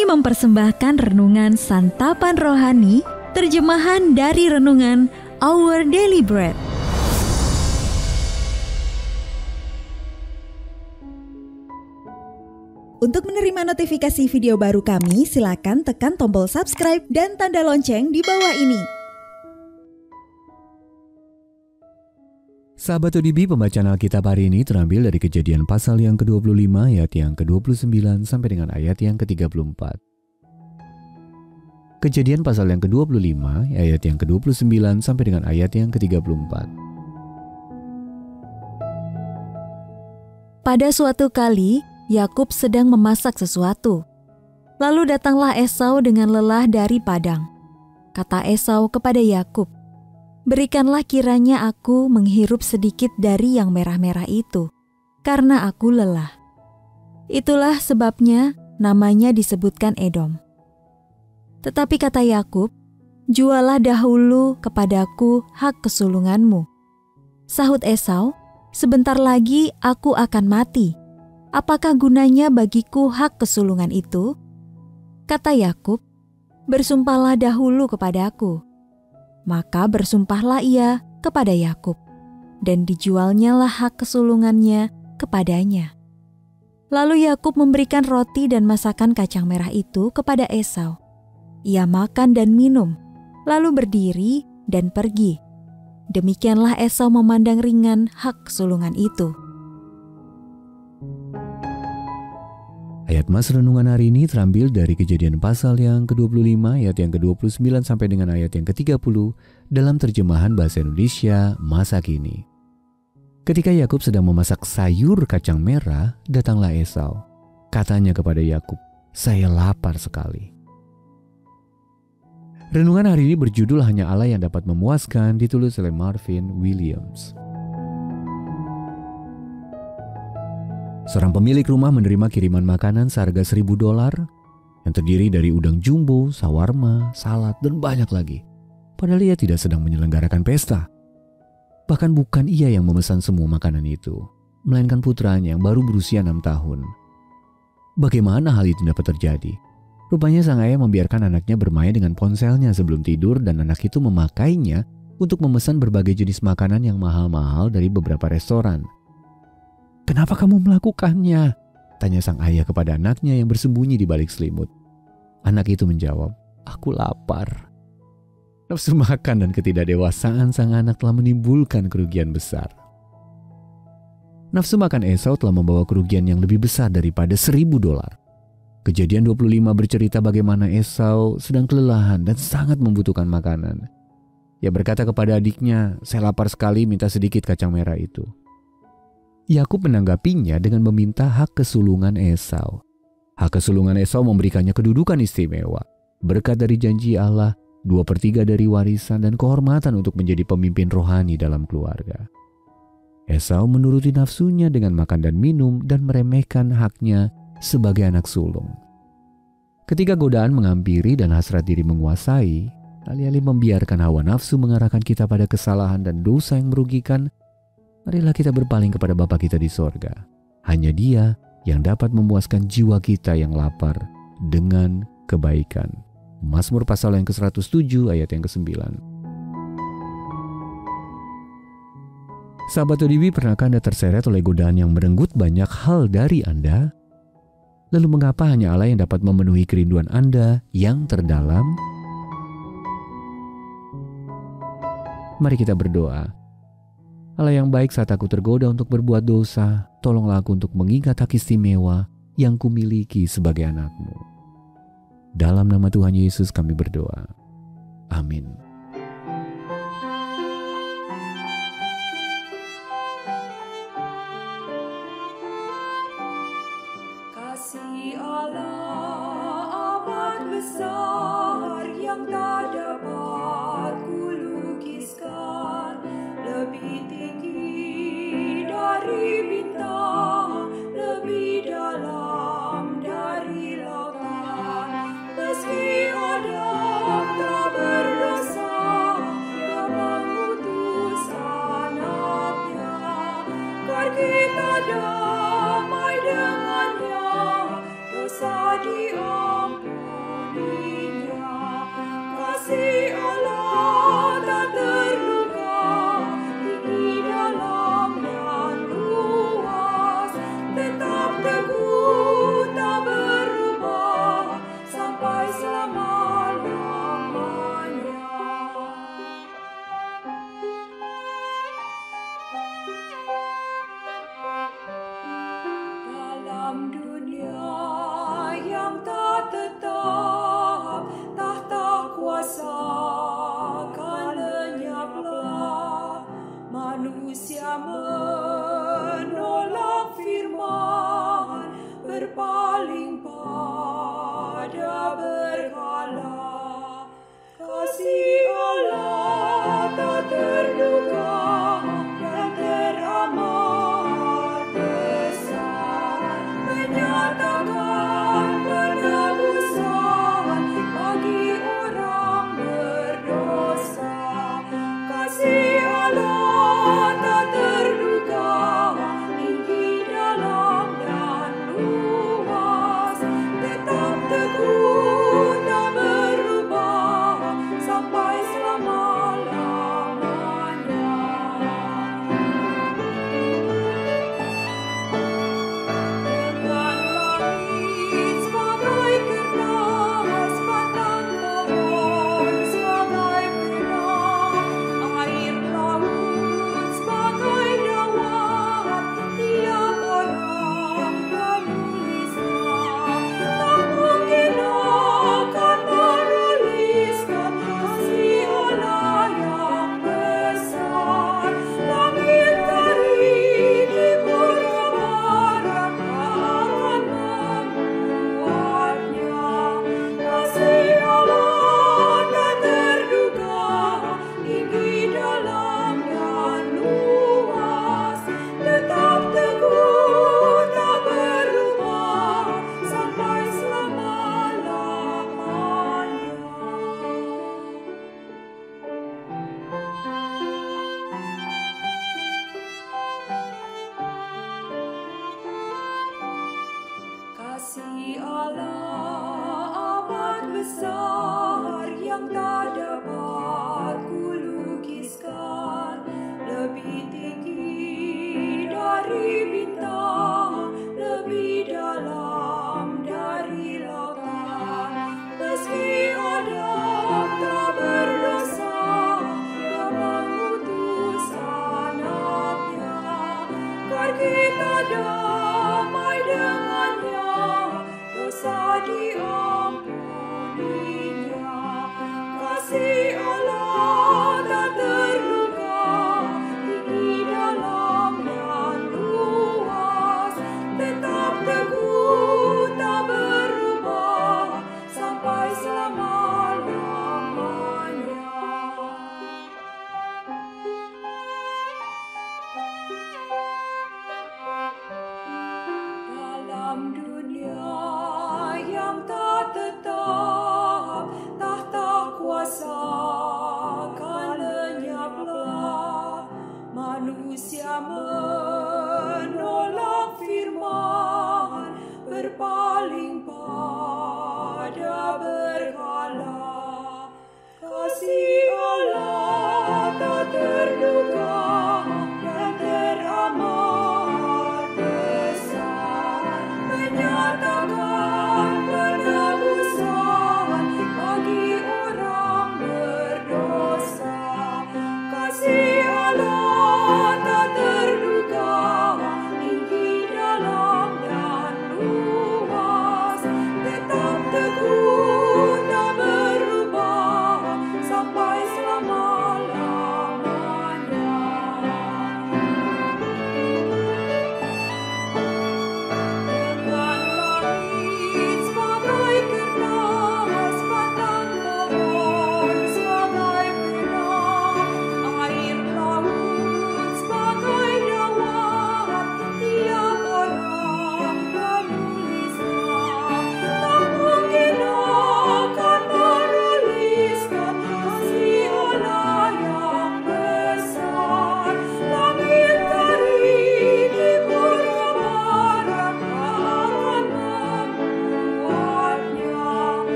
Kami mempersembahkan renungan Santapan Rohani, terjemahan dari renungan Our Daily Bread. Untuk menerima notifikasi video baru kami, silakan tekan tombol subscribe dan tanda lonceng di bawah ini. Sahabat ODB, pembacaan Alkitab hari ini terambil dari Kejadian pasal yang ke-25 ayat yang ke-29 sampai dengan ayat yang ke-34. Kejadian pasal yang ke-25 ayat yang ke-29 sampai dengan ayat yang ke-34. Pada suatu kali, Yakub sedang memasak sesuatu. Lalu datanglah Esau dengan lelah dari padang. Kata Esau kepada Yakub, "Berikanlah kiranya aku menghirup sedikit dari yang merah-merah itu, karena aku lelah." Itulah sebabnya namanya disebutkan Edom. Tetapi kata Yakub, "Jualah dahulu kepadaku hak kesulunganmu." Sahut Esau, "Sebentar lagi aku akan mati. Apakah gunanya bagiku hak kesulungan itu?" Kata Yakub, "Bersumpahlah dahulu kepadaku." Maka bersumpahlah ia kepada Yakub, dan dijualnyalah hak kesulungannya kepadanya. Lalu Yakub memberikan roti dan masakan kacang merah itu kepada Esau. Ia makan dan minum, lalu berdiri dan pergi. Demikianlah Esau memandang ringan hak kesulungan itu. Ayat Mas renungan hari ini terambil dari Kejadian pasal yang ke-25 ayat yang ke-29 sampai dengan ayat yang ke-30 dalam terjemahan bahasa Indonesia masa kini. Ketika Yakub sedang memasak sayur kacang merah, datanglah Esau. Katanya kepada Yakub, "Saya lapar sekali." Renungan hari ini berjudul Hanya Allah yang dapat memuaskan, ditulis oleh Marvin Williams. Seorang pemilik rumah menerima kiriman makanan seharga $1.000 yang terdiri dari udang jumbo, sawarma, salad, dan banyak lagi. Padahal ia tidak sedang menyelenggarakan pesta. Bahkan bukan ia yang memesan semua makanan itu, melainkan putranya yang baru berusia 6 tahun. Bagaimana hal itu dapat terjadi? Rupanya sang ayah membiarkan anaknya bermain dengan ponselnya sebelum tidur dan anak itu memakainya untuk memesan berbagai jenis makanan yang mahal-mahal dari beberapa restoran. "Kenapa kamu melakukannya?" tanya sang ayah kepada anaknya yang bersembunyi di balik selimut. Anak itu menjawab, "Aku lapar." Nafsu makan dan ketidakdewasaan sang anak telah menimbulkan kerugian besar. Nafsu makan Esau telah membawa kerugian yang lebih besar daripada $1.000. Kejadian 25 bercerita bagaimana Esau sedang kelelahan dan sangat membutuhkan makanan. Ia berkata kepada adiknya, "Saya lapar sekali, minta sedikit kacang merah itu." Yakub menanggapinya dengan meminta hak kesulungan Esau. Hak kesulungan Esau memberikannya kedudukan istimewa, berkat dari janji Allah, 2/3 dari warisan dan kehormatan untuk menjadi pemimpin rohani dalam keluarga. Esau menuruti nafsunya dengan makan dan minum dan meremehkan haknya sebagai anak sulung. Ketika godaan menghampiri dan hasrat diri menguasai, alih-alih membiarkan hawa nafsu mengarahkan kita pada kesalahan dan dosa yang merugikan, marilah kita berpaling kepada Bapa kita di sorga. Hanya Dia yang dapat memuaskan jiwa kita yang lapar dengan kebaikan. Mazmur pasal yang ke-107 ayat yang ke-9. Sahabat ODB, pernahkah Anda terseret oleh godaan yang merenggut banyak hal dari Anda? Lalu mengapa hanya Allah yang dapat memenuhi kerinduan Anda yang terdalam? Mari kita berdoa. Allah yang baik, saat aku tergoda untuk berbuat dosa, tolonglah aku untuk mengingat hak istimewa yang kumiliki sebagai anak-Mu. Dalam nama Tuhan Yesus kami berdoa. Amin. Kasih Allah amat besar yang tak dapat kulukiskan, lebih tinggi dari bintang, lebih dalam dari lautan. Meski Adam tak berdosa, Dia mengutus anaknya, agar kita damai dengannya, dosa diampuni. kasih Allah amat besar yang tak dapat